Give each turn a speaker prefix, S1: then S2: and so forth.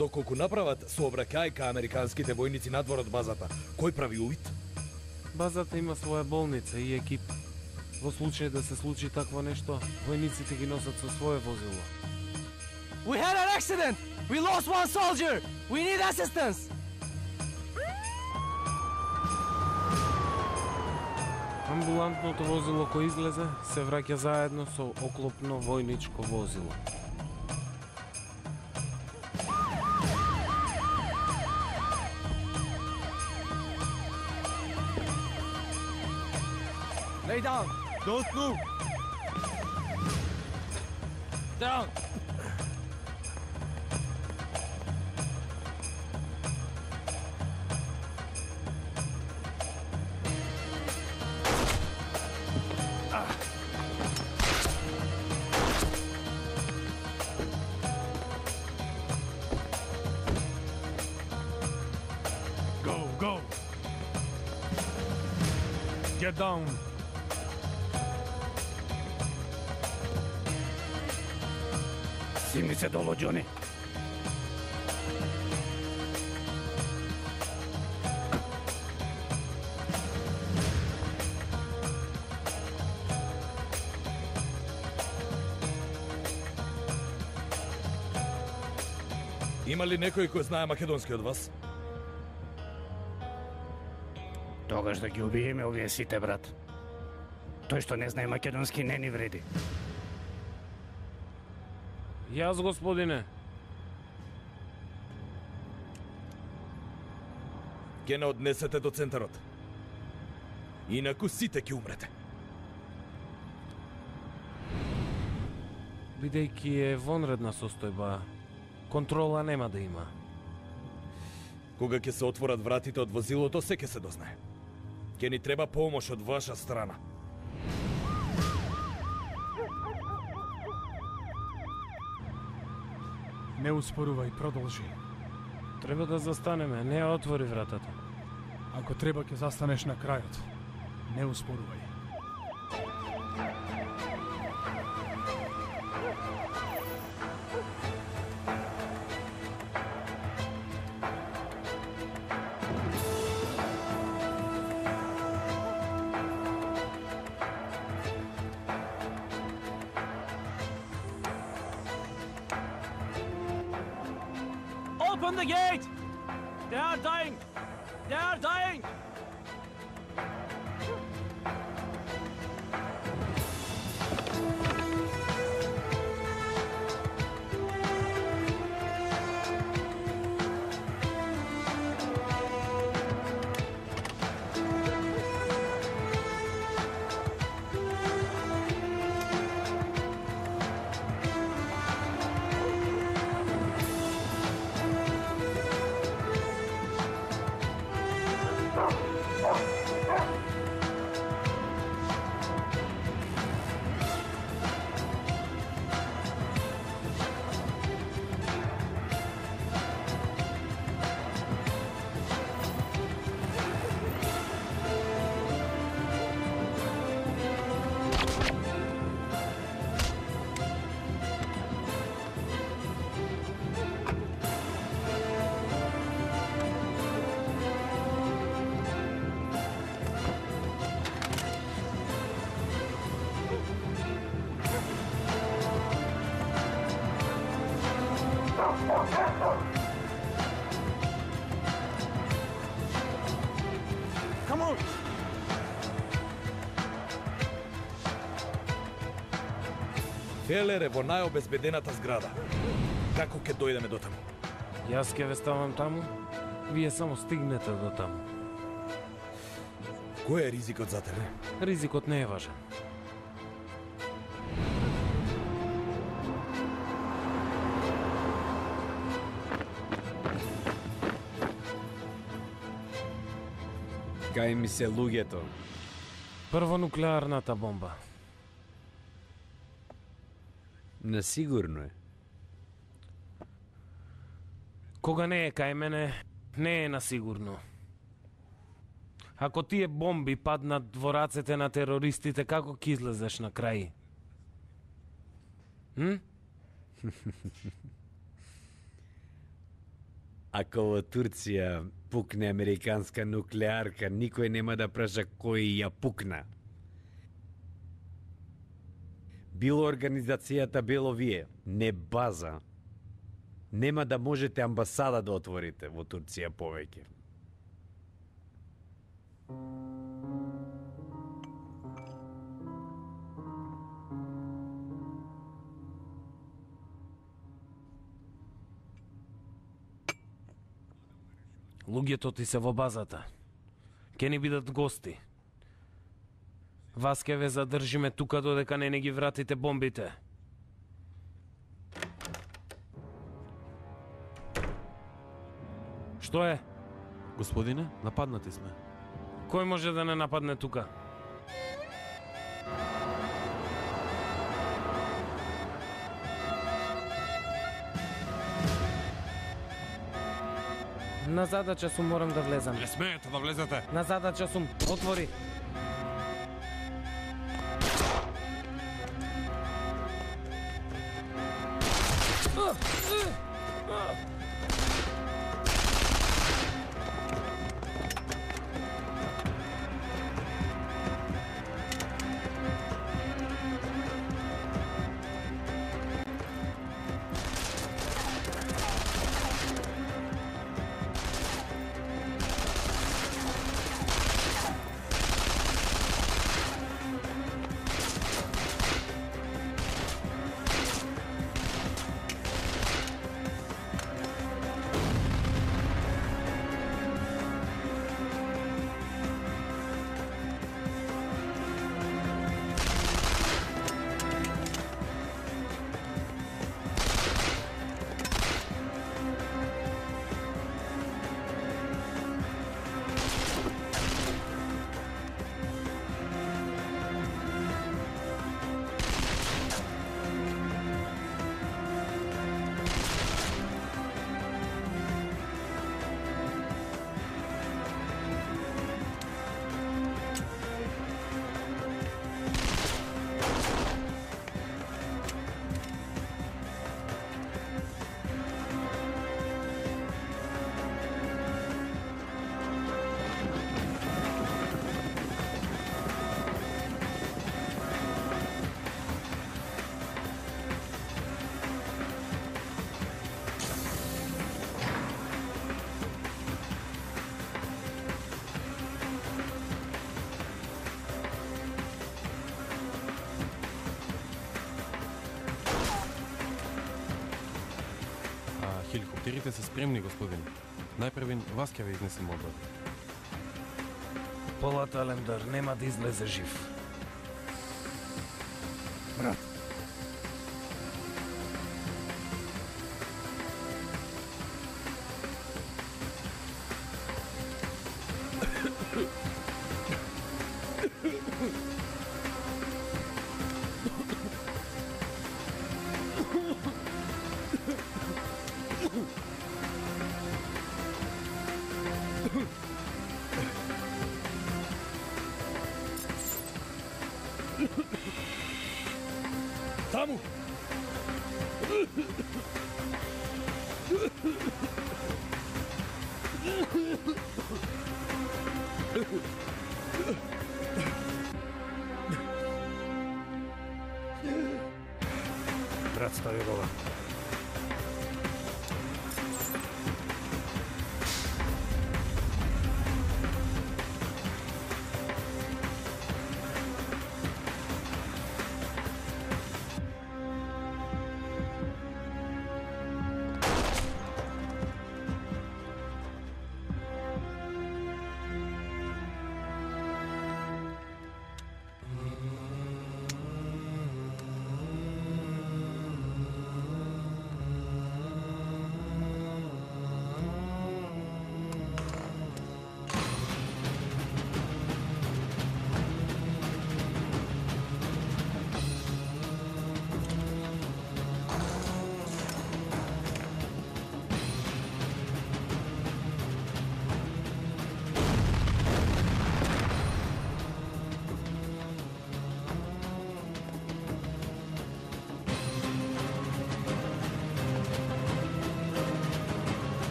S1: Доколку направат сообраќај ка американските војници надвор од базата, кој прави увид?
S2: Базата има своја болница и екип. Во случај да се случи такво нешто, војниците ги носат со свое возило.
S3: We had an accident! We lost one soldier! We need assistance!
S2: Амбулантното возило кој излезе се враќа заедно со оклопно војничко возило.
S3: Lay down!
S4: Don't move!
S3: Down!
S4: Go! Get down!
S5: Симни се долу, Џони.
S1: Има ли некој кој знае македонски од вас?
S5: Тогаш да ги убиеме овие сите, брат. Тој што не знае македонски не ни вреди.
S2: Јас, господине.
S1: Ке не однесете до центарот. Инаку сите ќе умрете.
S2: Бидејќи е вонредна состојба, контрола нема да има.
S1: Кога ќе се отворат вратите од возилото, се ќе се дознае. Ке ни треба помош од ваша страна.
S4: Не успорувај, продолжи.
S2: Треба да застанеме, не ја отвори вратата.
S4: Ако треба ќе застанеш на крајот. Не успорувај.
S3: Open the gate! They are dying! They are dying! Come on!
S1: Фелер е во најобезбедената зграда. Како ќе дојдеме до таму?
S2: Јас ќе ве ставам таму, вие само стигнете до таму.
S1: Кој е ризикот за тебе?
S2: Ризикот не е важен.
S6: Кај ми се луѓето.
S2: Прво нуклеарната бомба.
S6: Насигурно е.
S2: Кога не е кај мене, не е насигурно. Ако тие бомби паднат во рацете на терористите, како ќе излезеш на крај?
S6: Ако во Турција пукне американска нуклеарка, никој нема да праша кој ја пукна. Било организацијата, било вие, не база. Нема да можете амбасада да отворите во Турција повеќе.
S2: Луѓето ти се во базата. Ке ни бидат гости. Вас ке ве задржиме тука додека не ги вратите бомбите. Што е?
S7: Господине, нападнати сме.
S2: Кој може да не нападне тука? На задача сум, морам да влезам.
S7: Не смеете да влезете.
S2: На задача сум, отвори.
S7: Хеликоптерите се спремни, господин. Најпрвин вас ќе ве изнесем одвод.
S2: Полат Алемдар нема да излезе жив.
S5: Брат,
S1: Таму!
S5: брат, стави го.